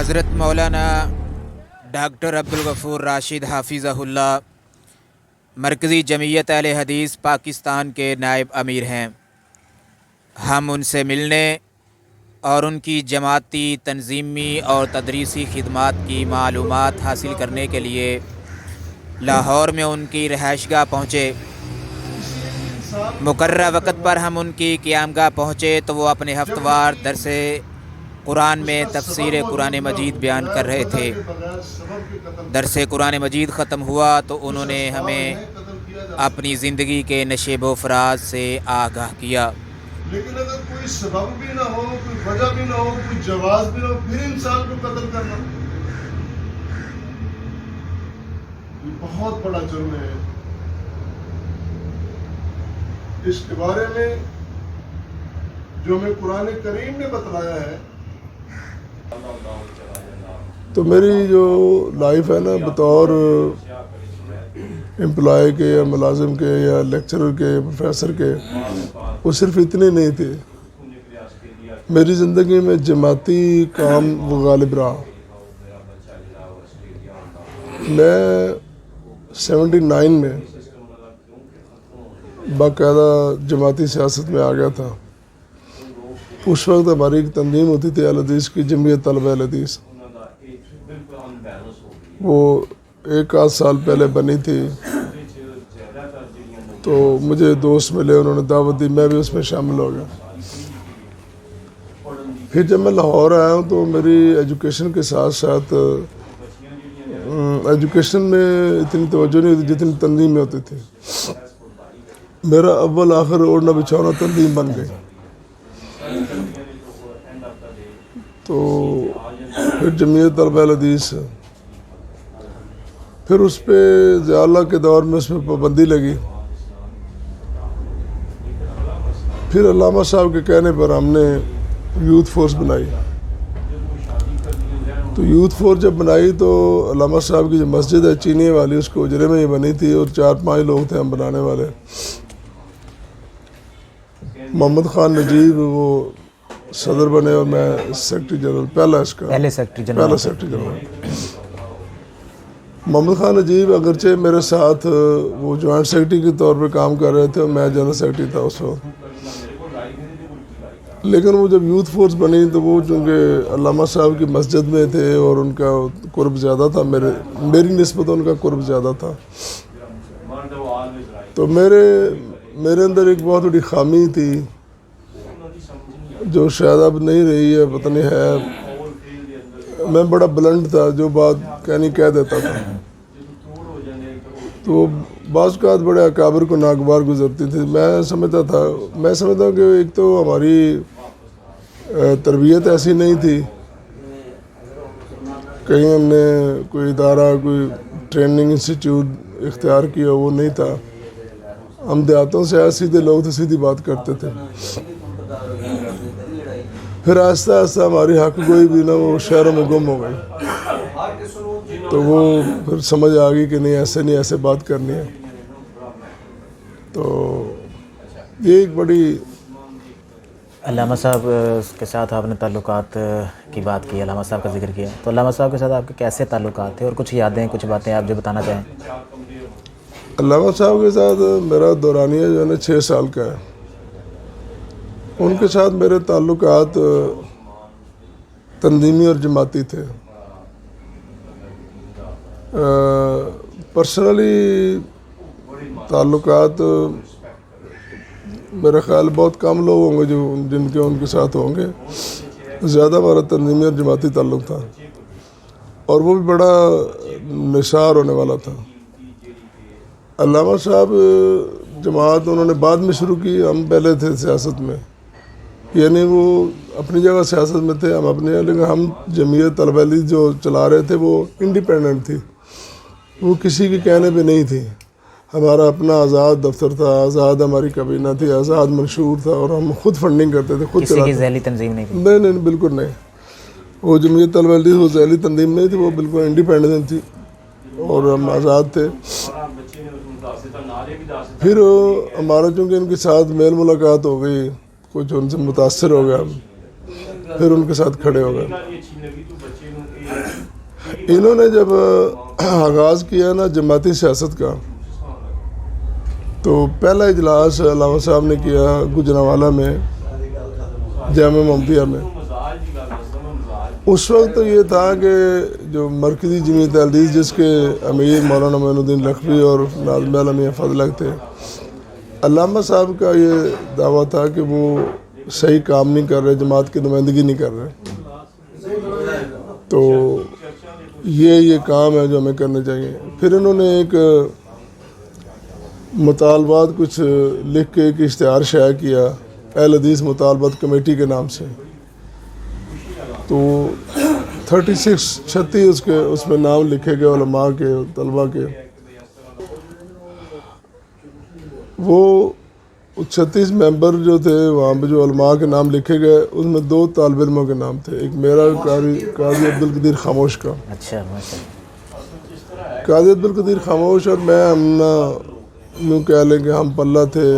حضرت مولانا ڈاکٹر عبدالغفور راشد حافظہ اللہ مرکزی جمعیت اہل حدیث پاکستان کے نائب امیر ہیں۔ ہم ان سے ملنے اور ان کی جماعتی، تنظیمی اور تدریسی خدمات کی معلومات حاصل کرنے کے لیے لاہور میں ان کی رہائش گاہ پہنچے۔ مقررہ وقت پر ہم ان کی قیام گاہ پہنچے تو وہ اپنے ہفتہ وار درس قرآن میں تفسیر قرآن مجید بیان کر رہے تھے۔ درس قرآن مجید ختم ہوا تو انہوں نے ہمیں اپنی زندگی کے نشیب و فراز سے آگاہ کیا۔ لیکن اگر کوئی سبب بھی نہ ہو، کوئی وجہ بھی نہ ہو، کوئی جواز بھی نہ ہو، پھر انسان کو قتل کرنا یہ بہت بڑا جرم ہے۔ اس کے بارے میں جو ہمیں قرآن کریم نے بتلایا ہے، تو میری جو لائف ہے نا بطور امپلائی کے یا ملازم کے یا لیکچرر کے، پروفیسر کے، وہ صرف اتنے نہیں تھے۔ میری زندگی میں جماعتی کام وہ غالب رہا۔ میں 79 میں باقاعدہ جماعتی سیاست میں آ گیا تھا۔ اس وقت ہماری ایک تنظیم ہوتی تھی اہل حدیث کی، جمعیت طلبہ اہل حدیث، وہ 1 سال پہلے بنی تھی۔ تو مجھے دوست ملے، انہوں نے دعوت دی، میں بھی اس میں شامل ہو گیا۔ پھر جب میں لاہور آیا ہوں تو میری ایجوکیشن کے ساتھ ساتھ ایجوکیشن میں اتنی توجہ نہیں ہوتی جتنی تنظیم میں ہوتی تھی۔ میرا اول آخر اوڑھنا بچھونا تنظیم بن گئی۔ تو پھر جمعیت طلبہ اہل حدیث، پھر اس پہ ضیاء اللہ کے دور میں اس پہ پابندی لگی۔ پھر علامہ صاحب کے کہنے پر ہم نے یوتھ فورس بنائی۔ تو یوتھ فورس جب بنائی تو علامہ صاحب کی جو مسجد ہے چینی والی، اس کو اجرے میں ہی بنی تھی اور 4-5 لوگ تھے ہم بنانے والے۔ محمد خان نجیب وہ صدر بنے اور میں سیکرٹری جنرل، پہلے سیکرٹری جنرل۔ محمد خان نجیب اگرچہ میرے ساتھ وہ جوائنٹ سیکرٹری کے طور پہ کام کر رہے تھے اور میں جنرل سیکرٹری تھا اس وقت، لیکن وہ جب یوتھ فورس بنی تو وہ چونکہ علامہ صاحب کی مسجد میں تھے اور ان کا قرب زیادہ تھا، میری نسبت ان کا قرب زیادہ تھا۔ تو میرے اندر ایک بہت بڑی خامی تھی جو شاید اب نہیں رہی ہے، پتہ نہیں ہے۔ میں بڑا بلنٹ تھا، جو بات کہہ دیتا تھا۔ تو بعض اوقات بڑے اکابر کو ناگوار گزرتی تھی۔ میں سمجھتا ہوں کہ ایک تو ہماری تربیت ایسی نہیں تھی، کہیں ہم نے کوئی ادارہ، کوئی ٹریننگ انسٹیٹیوٹ اختیار کیا، وہ نہیں تھا۔ ہم دیہاتوں سے آئے، سیدھے لوگ تھے، سیدھی بات کرتے تھے۔ پھر آہستہ آہستہ ہماری حق گوئی بھی نہ وہ شہروں میں گم ہو گئی، تو وہ پھر سمجھ آ گئی کہ نہیں، ایسے نہیں، ایسے بات کرنی ہے۔ تو یہ ایک بڑی علامہ صاحب کے ساتھ آپ نے تعلقات کی بات کی، علامہ صاحب کا ذکر کیا، تو علامہ صاحب کے ساتھ آپ کے کیسے تعلقات تھے اور کچھ یادیں، کچھ باتیں آپ جو بتانا چاہیں؟ علامہ صاحب کے ساتھ میرا دورانیہ جو ہے نا 6 سال کا ہے۔ ان کے ساتھ میرے تعلقات تنظیمی اور جماعتی تھے۔ پرسنلی تعلقات میرے خیال بہت کم لوگ ہوں گے جن کے ان کے ساتھ ہوں گے، زیادہ ہمارا تنظیمی اور جماعتی تعلق تھا، اور وہ بھی بڑا نثار ہونے والا تھا۔ علامہ صاحب جماعت انہوں نے بعد میں شروع کی، ہم پہلے تھے سیاست میں، یعنی وہ اپنی جگہ سیاست میں تھے، ہم اپنے، لیکن ہم جمعیت طلبہ اہل حدیث جو چلا رہے تھے وہ انڈیپینڈنٹ تھی، وہ کسی کے کہنے پہ نہیں تھی۔ ہمارا اپنا آزاد دفتر تھا، آزاد ہماری کابینہ تھی، آزاد منشور تھا، اور ہم خود فنڈنگ کرتے تھے، خود کسی کی ذیلی تنظیم نہیں تھی؟ نہیں، بالکل نہیں۔ وہ جمعیت طلبہ اہل حدیث وہ ذیلی تنظیم نہیں تھی، وہ بالکل انڈیپینڈنٹ تھی اور ہم آزاد تھے۔ پھر ہمارا چونکہ ان کے ساتھ میل ملاقات ہو گئی، کچھ ان سے متاثر ہو گیا، پھر ان کے ساتھ کھڑے ہو گئے. انہوں نے جب آغاز کیا نا جماعتی سیاست کا تو پہلا اجلاس علامہ صاحب نے کیا گجرانوالہ میں جامعہ محمدیہ میں. اس وقت تو یہ تھا کہ جو مرکزی جمعیت اہل حدیث جس کے امیر مولانا معین الدین لکھوی اور ناظم اعلیٰ میاں فضل حق تھے، علامہ صاحب کا یہ دعویٰ تھا کہ وہ صحیح کام نہیں کر رہے، جماعت کی نمائندگی نہیں کر رہے، تو یہ کام ہے جو ہمیں کرنا چاہیے. پھر انہوں نے ایک مطالبات کچھ لکھ کے ایک اشتہار شائع کیا اہل حدیث مطالبات کمیٹی کے نام سے. تو 36 اس میں نام لکھے گئے علماء کے، طلباء کے. وہ 36 ممبر جو تھے وہاں پہ جو علماء کے نام لکھے گئے ان میں 2 طالب علموں کے نام تھے. ایک میرا قاضی عبدالقدیر خاموش کا. اچھا ماشاء اللہ. قاضی عبدالقدیر خاموش اور میں ہم یوں کہہ لیں کہ ہم پلہ تھے.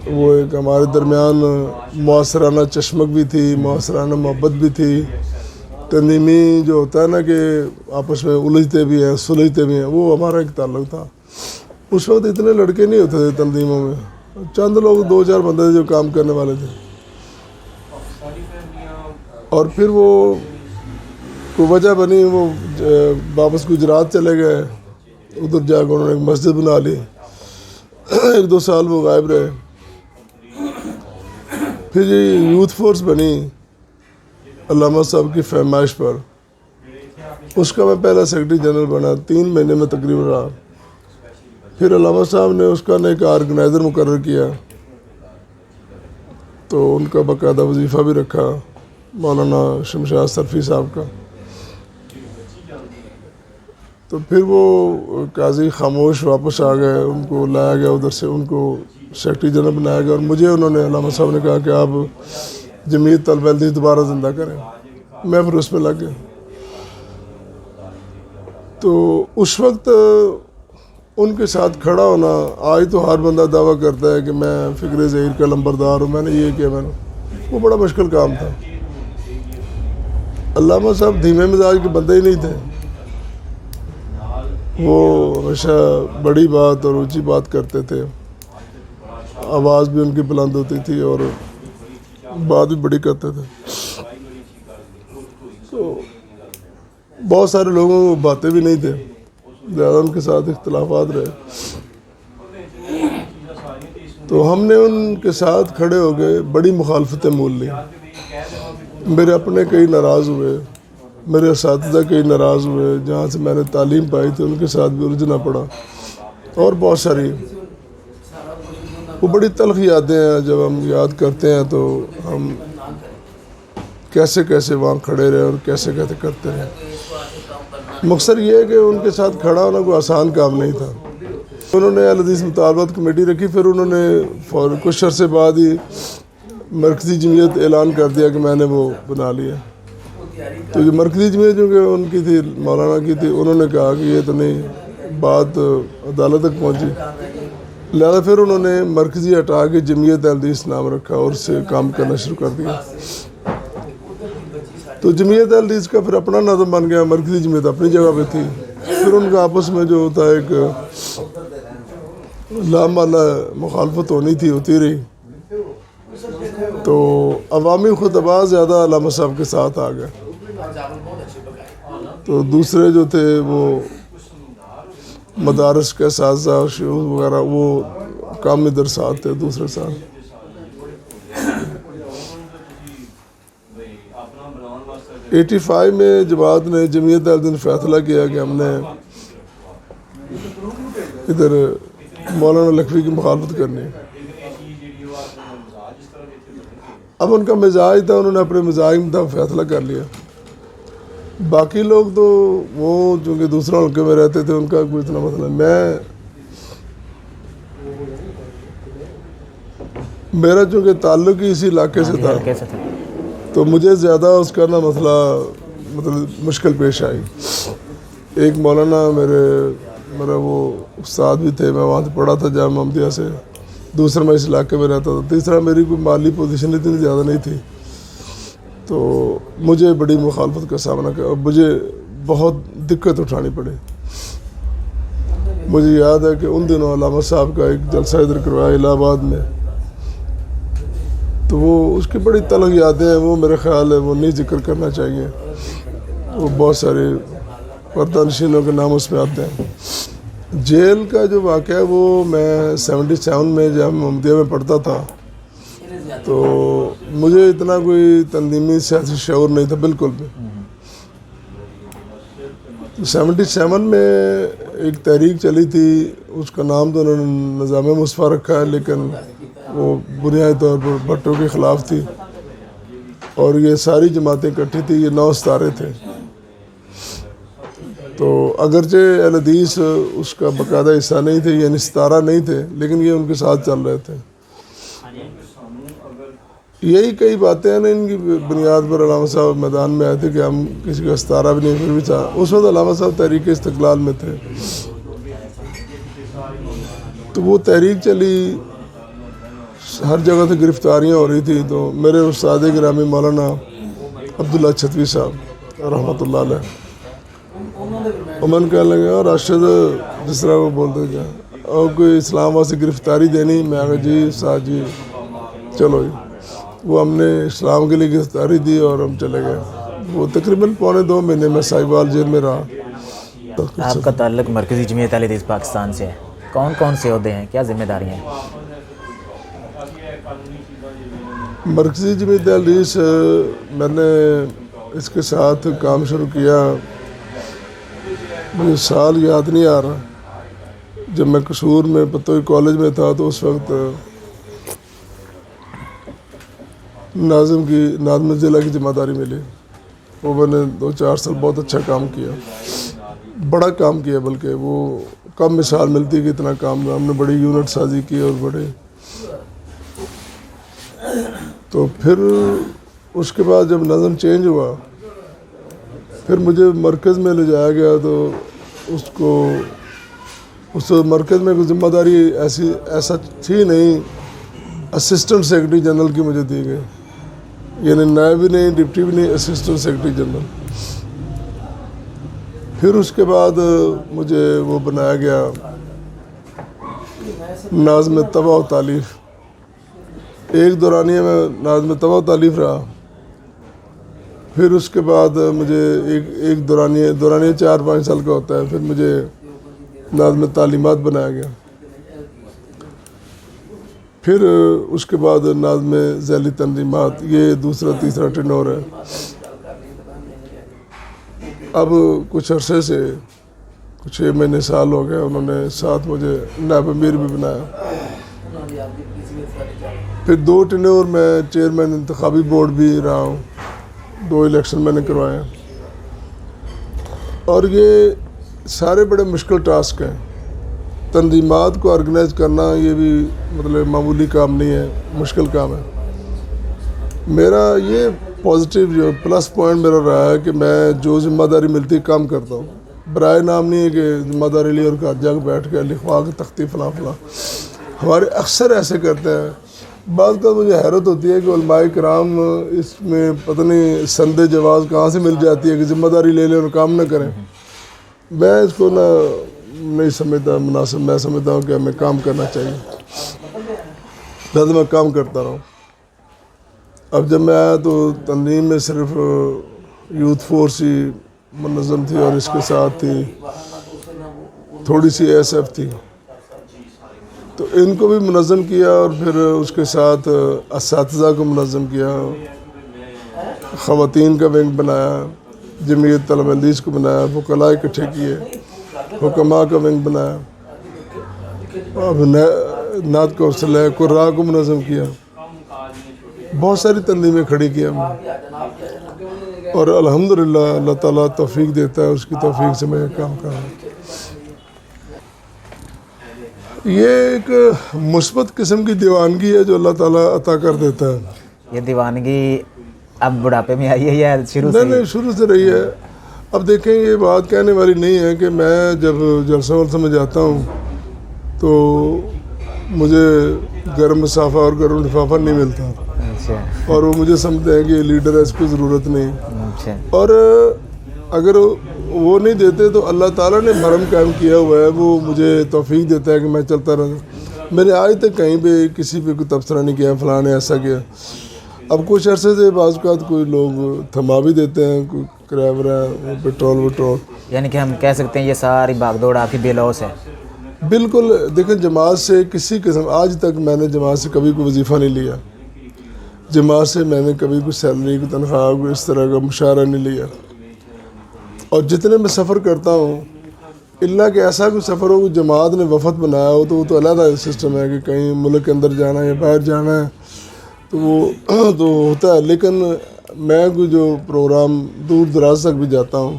وہ ایک ہمارے درمیان معاصرانہ چشمک بھی تھی، معاصرانہ محبت بھی تھی. تنظیمی جو ہوتا ہے نا کہ آپس میں الجھتے بھی ہیں سلجھتے بھی ہیں، وہ ہمارا ایک تعلق تھا. اس وقت اتنے لڑکے نہیں ہوتے تھے تنظیموں میں، چند لوگ 2-4 بندے تھے جو کام کرنے والے تھے. اور پھر وہ کوئی وجہ بنی، وہ واپس گجرات چلے گئے. ادھر جا کے انہوں نے ایک مسجد بنا لی. 1-2 سال وہ غائب رہے. پھر یہ یوتھ فورس بنی علامہ صاحب کی فرمائش پر. اس کا میں پہلا سیکرٹری جنرل بنا، 3 مہینے میں تقریباً رہا. پھر علامہ صاحب نے اس کا ایک آرگنائزر مقرر کیا، تو ان کا باقاعدہ وظیفہ بھی رکھا مولانا شمشاد سرفی صاحب کا. تو پھر وہ قاضی خاموش واپس آ گئے، ان کو لایا گیا ادھر سے، ان کو سیکرٹری جنرل بنایا گیا. اور مجھے انہوں نے علامہ صاحب نے کہا کہ آپ جمعیت طلبہ اہل حدیث دوبارہ زندہ کریں. میں پھر اس میں لگ گیا. تو اس وقت ان کے ساتھ کھڑا ہونا، آج تو ہر بندہ دعویٰ کرتا ہے کہ میں فکر ظہیر کا لمبردار ہوں، میں نے یہ کیا، میں نے وہ بڑا مشکل کام تھا. علامہ صاحب دھیمے مزاج کے بندے ہی نہیں تھے. وہ ہمیشہ بڑی بات اور اونچی بات کرتے تھے. آواز بھی ان کی بلند ہوتی تھی اور بات بھی بڑی کرتے تھے. تو بہت سارے لوگوں کو باتیں بھی نہیں تھے، زیادہ ان کے ساتھ اختلافات رہے. تو ہم نے ان کے ساتھ کھڑے ہو گئے، بڑی مخالفتیں مول لی. میرے اپنے کئی ناراض ہوئے، میرے اساتذہ کئی ناراض ہوئے، جہاں سے میں نے تعلیم پائی تھی ان کے ساتھ بھی الجھنا پڑا، اور بہت ساری. وہ بڑی تلخ یادیں ہیں، جب ہم یاد کرتے ہیں تو ہم کیسے کیسے وہاں کھڑے رہے اور کیسے کیسے کرتے رہے. مقصد یہ ہے کہ ان کے ساتھ کھڑا ہونا کوئی آسان کام نہیں تھا. انہوں نے اہل حدیث مطالبات کمیٹی رکھی. پھر انہوں نے کچھ عرصے بعد ہی مرکزی جمعیت اعلان کر دیا کہ میں نے وہ بنا لیا. تو جو مرکزی جمعیت جو کہ ان کی تھی، مولانا کی تھی، انہوں نے کہا کہ یہ تو نہیں، بات عدالت تک پہنچی. لہذا پھر انہوں نے مرکزی ہٹا کے جمعیت اہل حدیث نام رکھا اور اس سے کام کرنا شروع کر دیا. تو جمعیت اہل حدیث کا پھر اپنا نظم بن گیا، مرکزی جمعیت اپنی جگہ پہ تھی. پھر ان کا آپس میں جو ہوتا ہے ایک لامحالہ مخالفت ہونی تھی، ہوتی رہی. تو عوامی خطبہ زیادہ علامہ صاحب کے ساتھ آ گئے. تو دوسرے جو تھے وہ مدارس کے اساتذہ شیوخ وغیرہ، وہ کام ادھر ساتھ تھے دوسرے سال. ایٹی 85 میں جماعت نے جمعیت اہل حدیث فیصلہ کیا کہ ہم نے ادھر مولانا لکھوی کی مخالفت کرنی. اب ان کا مزاج تھا، انہوں نے اپنے مزاج میں فیصلہ کر لیا. باقی لوگ تو وہ چونکہ دوسرے حلقے میں رہتے تھے، ان کا کوئی اتنا مسئلہ. میرا چونکہ تعلق ہی اسی علاقے سے تھا تو مجھے زیادہ اس کا مسئلہ مطلب مشکل پیش آئی. ایک مولانا میرا وہ استاد بھی تھے، میں وہاں سے پڑھا تھا جامعہ محمدیہ سے. دوسرا میں اس علاقے میں رہتا تھا. تیسرا میری کوئی مالی پوزیشن اتنی زیادہ نہیں تھی تو مجھے بڑی مخالفت کا سامنا کیا اور مجھے بہت دقت اٹھانی پڑی. مجھے یاد ہے کہ ان دنوں علامہ صاحب کا ایک جلسہ ادھر کروایا الہ آباد میں, تو وہ اس کی بڑی تلخ یادیں ہیں, وہ میرے خیال ہے وہ نہیں ذکر کرنا چاہیے. وہ بہت سارے پردہ نشینوں کے نام اس میں آتے ہیں. جیل کا جو واقعہ ہے وہ میں 77 میں جب محمدیہ میں پڑھتا تھا تو مجھے اتنا کوئی تنظیمی سیاسی شعور نہیں تھا بالکل بھی. 77 میں ایک تحریک چلی تھی, اس کا نام تو انہوں نے نظام مصطفیٰ رکھا ہے, لیکن وہ بنیادی طور پر بھٹو کے خلاف تھی اور یہ ساری جماعتیں اکٹھی تھی. یہ 9 ستارے تھے. تو اگرچہ اہل حدیث اس کا باقاعدہ حصہ نہیں تھے, یعنی ستارہ نہیں تھے, لیکن یہ ان کے ساتھ چل رہے تھے. یہی کئی باتیں ہیں نا, ان کی بنیاد پر علامہ صاحب میدان میں آئے تھے کہ ہم کسی کا ستارہ بھی نہیں, پھر بھی تھا. اس وقت علامہ صاحب تحریک استقلال میں تھے. تو وہ تحریک چلی, ہر جگہ سے گرفتاریاں ہو رہی تھیں. تو میرے استاد گرامی مولانا عبداللہ چھتوی صاحب رحمۃ اللہ علیہ, امن کہنے لگے اور راشد جس طرح وہ بولتے کیا اور کوئی اسلام آباد سے گرفتاری دینی. میں کہا جی ساتھ جی چلو جی. وہ ہم نے اسلام کے لیے گرفتاری دی اور ہم چلے گئے. وہ تقریباً 2.25 مہینے میں ساہیوال جیل میں رہا. آپ کا تعلق مرکزی جمعیت اہل حدیث پاکستان سے ہے, کون کون سے عہدے ہیں, کیا ذمہ داریاں ہیں؟ مرکزی جمعیت اہل حدیث میں نے اس کے ساتھ کام شروع کیا, مجھے سال یاد نہیں آ رہا, جب میں قصور میں پتوئی کالج میں تھا تو اس وقت ناظم ضلع کی ذمہ داری ملی. وہ میں نے 2-4 سال بہت اچھا کام کیا, بڑا کام کیا, بلکہ وہ کم مثال ملتی کہ اتنا کام ہم نے بڑی یونٹ سازی کی اور بڑے. تو پھر اس کے بعد جب نظم چینج ہوا پھر مجھے مرکز میں لے جایا گیا. تو اس مرکز میں کوئی ذمہ داری ایسا تھی نہیں. اسسٹنٹ سیکرٹری جنرل کی مجھے دی گئی, یعنی نائب بھی نہیں, ڈپٹی بھی نہیں, اسسٹنٹ سیکرٹری جنرل. پھر اس کے بعد مجھے وہ بنایا گیا ناظم طبع و تالیف. ایک دورانیہ میں ناظم طبع و تالیف رہا. پھر اس کے بعد مجھے ایک دورانیہ 4-5 سال کا ہوتا ہے. پھر مجھے ناظم تعلیمات بنایا گیا. پھر اس کے بعد ناظم ذیلی تنظیمات. یہ دوسرا تیسرا ٹینور ہے. اب کچھ عرصے سے کچھ 6 مہینے سال ہو گئے, انہوں نے ساتھ مجھے نائب امیر بھی بنایا. پھر 2 ٹینور میں چیئرمین انتخابی بورڈ بھی رہا ہوں, 2 الیکشن میں نے کروائے ہیں. اور یہ سارے بڑے مشکل ٹاسک ہیں. تنظیمات کو آرگنائز کرنا یہ بھی مطلب معمولی کام نہیں ہے, مشکل کام ہے. میرا یہ پازیٹیو جو پلس پوائنٹ میرا رہا ہے کہ میں جو ذمہ داری ملتی کام کرتا ہوں. برائے نام نہیں ہے کہ ذمہ داری لی اور گھر جا کے بیٹھ کے لکھوا کے تختی فلاں. ہمارے اکثر ایسے کرتے ہیں. بعض کا مجھے حیرت ہوتی ہے کہ علماء کرام اس میں پتہ نہیں سند جواز کہاں سے مل جاتی ہے کہ ذمہ داری لے لیں اور کام نہ کریں. میں اس کو نہیں سمجھتا مناسب. میں سمجھتا ہوں کہ ہمیں کام کرنا چاہیے, لہٰذا میں کام کرتا رہا ہوں. اب جب میں آیا تو تنظیم میں صرف یوتھ فورس ہی منظم تھی اور اس کے ساتھ تھی تھوڑی سی ASF تھی. تو ان کو بھی منظم کیا اور پھر اس کے ساتھ اساتذہ کو منظم کیا, خواتین کا ونگ بنایا, جمعیت طلبہ حدیث کو بنایا, وکلاء اکٹھے کیے, حکماء کا ونگ بنایا, اب نعت کا حوصلہ ہے, قراء کو منظم کیا. بہت ساری تنظیمیں کھڑی کی ہم نے اور الحمدللہ اللہ تعالیٰ توفیق دیتا ہے, اس کی توفیق سے میں کام کر رہا ہوں. یہ ایک مثبت قسم کی دیوانگی ہے جو اللہ تعالیٰ عطا کر دیتا ہے. یہ دیوانگی اب بڑھاپے میں آئی ہے یا شروع سے؟ نہیں, شروع سے رہی ہے. اب دیکھیں یہ بات کہنے والی نہیں ہے کہ میں جب جلسہ ولسہ میں جاتا ہوں تو مجھے گرم مسافہ اور گرم لفافہ نہیں ملتا. اچھا اور وہ مجھے سمجھتے ہیں کہ یہ لیڈر ہے, اس کو ضرورت نہیں. اچھا. اور اگر وہ نہیں دیتے تو اللہ تعالیٰ نے بھرم قائم کیا ہوا ہے, وہ مجھے توفیق دیتا ہے کہ میں چلتا رہوں. میں نے آج تک کہیں پہ کسی پہ کوئی تبصرہ نہیں کیا فلاں نے ایسا کیا. اب کچھ عرصے سے بعض اوقات کوئی لوگ تھما بھی دیتے ہیں, کوئی کرایہ ورایہ پیٹرول. یعنی کہ ہم کہہ سکتے ہیں یہ ساری بھاگ دوڑ آپ کی بے لوس ہے. بالکل. دیکھیں جماعت سے کسی قسم, آج تک میں نے جماعت سے کبھی کوئی وظیفہ نہیں لیا, جماعت سے میں نے کبھی کوئی سیلری, کوئی تنخواہ, کوئی اس طرح کا مشاہرہ نہیں لیا. اور جتنے میں سفر کرتا ہوں, اللہ کہ ایسا کوئی سفر ہو, کوئی جماعت نے وفد بنایا ہو تو وہ تو علیحدہ سسٹم ہے کہ کہیں ملک کے اندر جانا ہے یا باہر جانا ہے تو وہ تو ہوتا ہے. لیکن میں کوئی جو پروگرام دور دراز تک بھی جاتا ہوں,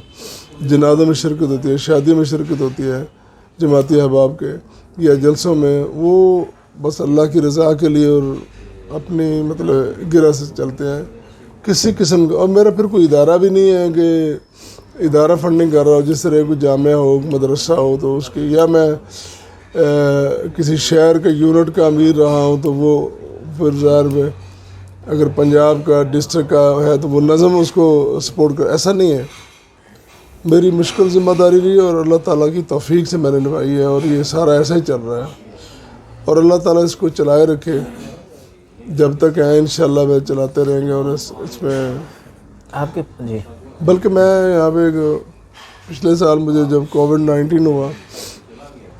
جنازوں میں شرکت ہوتی ہے, شادی میں شرکت ہوتی ہے جماعتی احباب کے یا جلسوں میں, وہ بس اللہ کی رضا کے لیے اور اپنی مطلب گرہ سے چلتے ہیں کسی قسم کا. اور میرا پھر کوئی ادارہ بھی نہیں ہے کہ ادارہ فنڈنگ کر رہا ہو, جس طرح کوئی جامعہ ہو, مدرسہ ہو تو اس کی, یا میں کسی شہر کا یونٹ کا امیر رہا ہوں تو وہ پھر ظاہر میں اگر پنجاب کا ڈسٹرکٹ کا ہے تو وہ نظم اس کو سپورٹ کر, ایسا نہیں ہے. میری مشکل ذمہ داری رہی ہے اور اللہ تعالیٰ کی توفیق سے میں نے نبھائی ہے, اور یہ سارا ایسا ہی چل رہا ہے. اور اللہ تعالیٰ اس کو چلائے رکھے جب تک ہیں, انشاءاللہ میں چلاتے رہیں گے. اور اس میں آپ کے جی بلکہ میں یہاں پہ پچھلے سال مجھے جب کووڈ-19 ہوا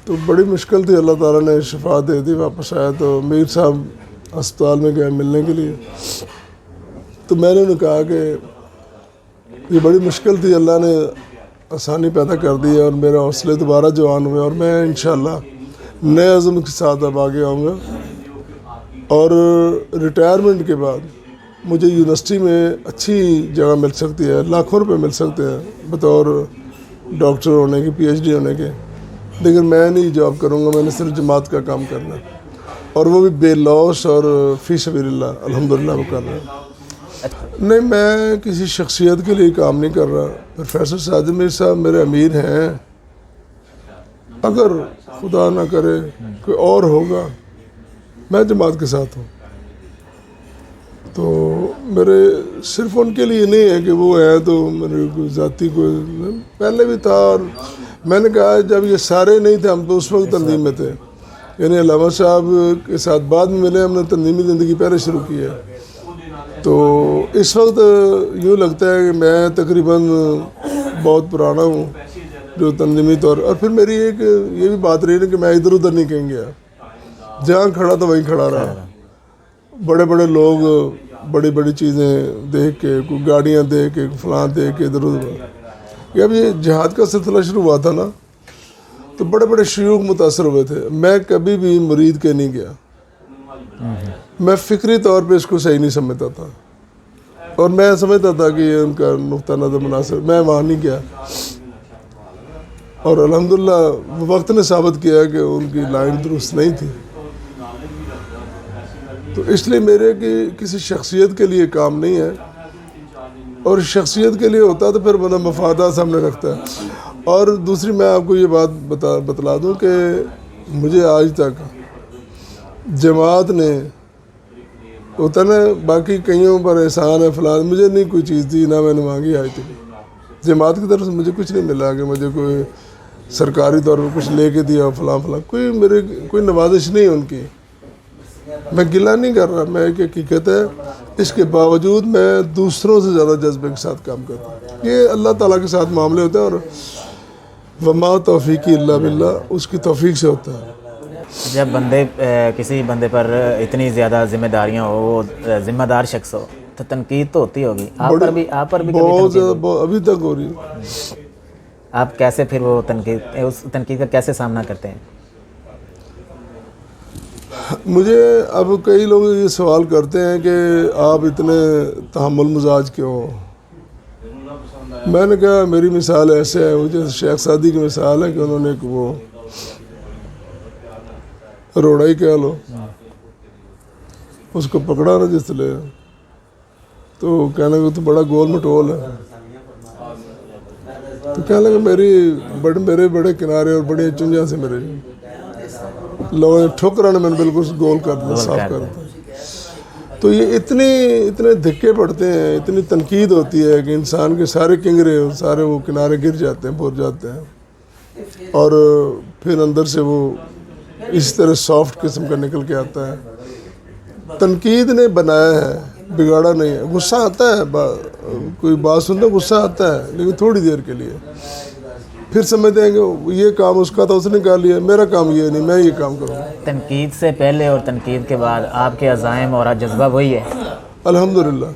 تو بڑی مشکل تھی, اللہ تعالیٰ نے شفا دے دی, واپس آیا تو میر صاحب اسپتال میں گئے ملنے کے لیے. تو میں نے انہیں کہا کہ یہ بڑی مشکل تھی, اللہ نے آسانی پیدا کر دی ہے اور میرا حوصلے دوبارہ جوان ہوئے, اور میں انشاءاللہ نئے عزم کے ساتھ اب آگے آؤں گا. اور ریٹائرمنٹ کے بعد مجھے یونیورسٹی میں اچھی جگہ مل سکتی ہے, لاکھوں روپے مل سکتے ہیں بطور ڈاکٹر ہونے کی, PhD ہونے کے, لیکن میں نہیں جاب کروں گا, میں نے صرف جماعت کا کام کرنا ہے, اور وہ بھی بے لوس اور فی سبیل اللہ الحمدللہ وہ کر رہا ہے. نہیں, میں کسی شخصیت کے لیے کام نہیں کر رہا. پروفیسر ساجد میر صاحب میرے امیر ہیں, اگر خدا نہ کرے کوئی اور ہوگا, میں جماعت کے ساتھ ہوں. تو میرے صرف ان کے لیے نہیں ہے کہ وہ ہے تو میرے کوئی ذاتی کوئی, پہلے بھی تھا. اور میں نے کہا جب یہ سارے نہیں تھے, ہم تو اس وقت تنظیم میں تھے, یعنی علامہ صاحب کے ساتھ بعد میں ملے, ہم نے تنظیمی زندگی پہلے شروع کی ہے. تو اس وقت یوں لگتا ہے کہ میں تقریباً بہت پرانا ہوں جو تنظیمی طور. اور پھر میری ایک یہ بھی بات رہی نا کہ میں ادھر ادھر نہیں کہیں گیا, جہاں کھڑا تو وہیں کھڑا رہا. بڑے بڑے لوگ بڑی بڑی چیزیں دیکھ کے, کوئی گاڑیاں دیکھ کے, فلاں دیکھ کے ادھر ادھر. جب یہ جہاد کا سلسلہ شروع ہوا تھا نا تو بڑے بڑے شیوخ متاثر ہوئے تھے. میں کبھی بھی مرید کے نہیں گیا, میں فکری طور پہ اس کو صحیح نہیں سمجھتا تھا, اور میں سمجھتا تھا کہ یہ ان کا نقطہ نظر مناسب, میں وہاں نہیں گیا. اور الحمدللہ وقت نے ثابت کیا کہ ان کی لائن درست نہیں تھی. تو اس لیے میرے کہ کسی شخصیت کے لیے کام نہیں ہے, اور شخصیت کے لیے ہوتا تو پھر بندہ مفادات سامنے رکھتا ہے. اور دوسری میں آپ کو یہ بات بتلا دوں کہ مجھے آج تک جماعت نے, ہوتا نا باقی کئیوں پر احسان ہے فلان, مجھے نہیں کوئی چیز دی, نہ میں نے مانگی آج تک. جماعت کی طرف سے مجھے کچھ نہیں ملا کہ مجھے کوئی سرکاری طور پر کچھ لے کے دیا فلاں فلاں, کوئی نوازش نہیں ان کی. میں گلہ نہیں کر رہا, میں ایک حقیقت ہے. اس کے باوجود میں دوسروں سے زیادہ جذبے کے ساتھ کام کرتا ہوں. یہ اللہ تعالیٰ کے ساتھ معاملے ہوتے ہیں, اور وما توفیقی الا باللہ, اس کی توفیق سے ہوتا ہے. جب کسی بندے پر اتنی زیادہ ذمہ داریاں ہو, وہ ذمہ دار شخص ہو, تو تنقید تو ہوتی ہوگی آپ پر بھی بہت زیادہ, ابھی تک ہو رہی ہے. آپ کیسے پھر وہ اس تنقید کا کیسے سامنا کرتے ہیں؟ مجھے اب کئی لوگ یہ سوال کرتے ہیں کہ آپ اتنے تحمل مزاج کیوں ہو. میں نے کہا میری مثال ایسے ہے, مجھے شیخ سعدی کی مثال ہے کہ انہوں نے ایک وہ روڑائی کہہ لو, اس کو پکڑا نا جس لے, تو کہنے لگا تو بڑا گول مٹول ہے. تو کہنے لگا میرے بڑے کنارے اور بڑی چنجاں سے میرے لوگوں نے ٹھوکرا نے میں نے بالکل گول کر دیا, صاف کر دیا. تو یہ اتنے دھکے پڑتے ہیں, اتنی تنقید ہوتی ہے کہ انسان کے سارے کنگرے سارے وہ کنارے گر جاتے ہیں, پھٹ جاتے ہیں, اور پھر اندر سے وہ اس طرح سافٹ قسم کا نکل کے آتا ہے. تنقید نے بنایا ہے, بگاڑا نہیں ہے. غصہ آتا ہے, کوئی بات سنتے غصہ آتا ہے, لیکن تھوڑی دیر کے لیے. پھر سمجھتے ہیں کہ یہ کام اس کا تھا, اس نے کر لیا, میرا کام یہ نہیں, میں یہ کام کروں. تنقید سے پہلے اور تنقید کے بعد آپ کے عزائم اور جذبہ وہی ہے؟ الحمدللہ.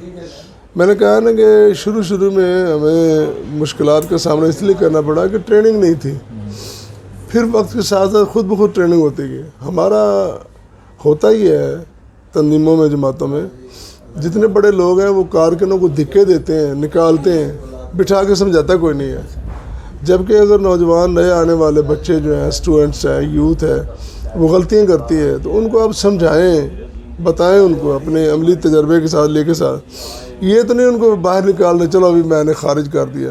میں نے کہا نا کہ شروع میں ہمیں مشکلات کا سامنا اس لیے کرنا پڑا کہ ٹریننگ نہیں تھی. پھر وقت کے ساتھ ساتھ خود بخود ٹریننگ ہوتی گئی. ہمارا ہوتا ہی ہے تنظیموں میں, جماعتوں میں, جتنے بڑے لوگ ہیں وہ کارکنوں کو دھکے دیتے ہیں, نکالتے ہیں, بٹھا کے سمجھاتا کوئی نہیں ہے. جبکہ اگر نوجوان نئے آنے والے بچے جو ہیں, اسٹوڈنٹس ہیں, یوتھ ہے, وہ غلطیاں کرتی ہے تو ان کو آپ سمجھائیں, بتائیں ان کو اپنے عملی تجربے کے ساتھ, لے کے ساتھ. یہ تو نہیں ان کو باہر نکالنے چلو ابھی میں نے خارج کر دیا.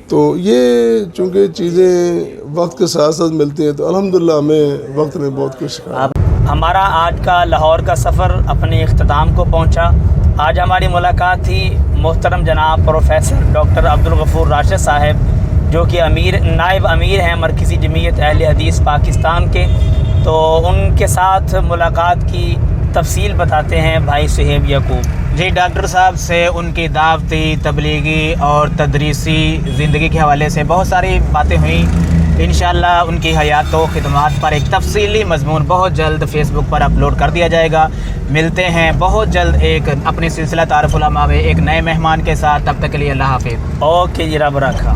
تو یہ چونکہ چیزیں وقت کے ساتھ ساتھ ملتی ہیں, تو الحمدللہ ہمیں وقت نے بہت کچھ سکھایا. ہمارا آج کا لاہور کا سفر اپنے اختتام کو پہنچا. آج ہماری ملاقات تھی محترم جناب پروفیسر ڈاکٹر عبدالغفور راشد صاحب, جو کہ نائب امیر ہیں مرکزی جمعیت اہل حدیث پاکستان کے. تو ان کے ساتھ ملاقات کی تفصیل بتاتے ہیں بھائی صہیب یعقوب. جی, ڈاکٹر صاحب سے ان کی دعوتی, تبلیغی اور تدریسی زندگی کے حوالے سے بہت ساری باتیں ہوئیں. انشاءاللہ ان کی حیات و خدمات پر ایک تفصیلی مضمون بہت جلد فیس بک پر اپلوڈ کر دیا جائے گا. ملتے ہیں بہت جلد ایک اپنے سلسلہ تعارف علماء میں ایک نئے مہمان کے ساتھ. تب تک کے لیے اللہ حافظ. اوکے جی, رب رکھا.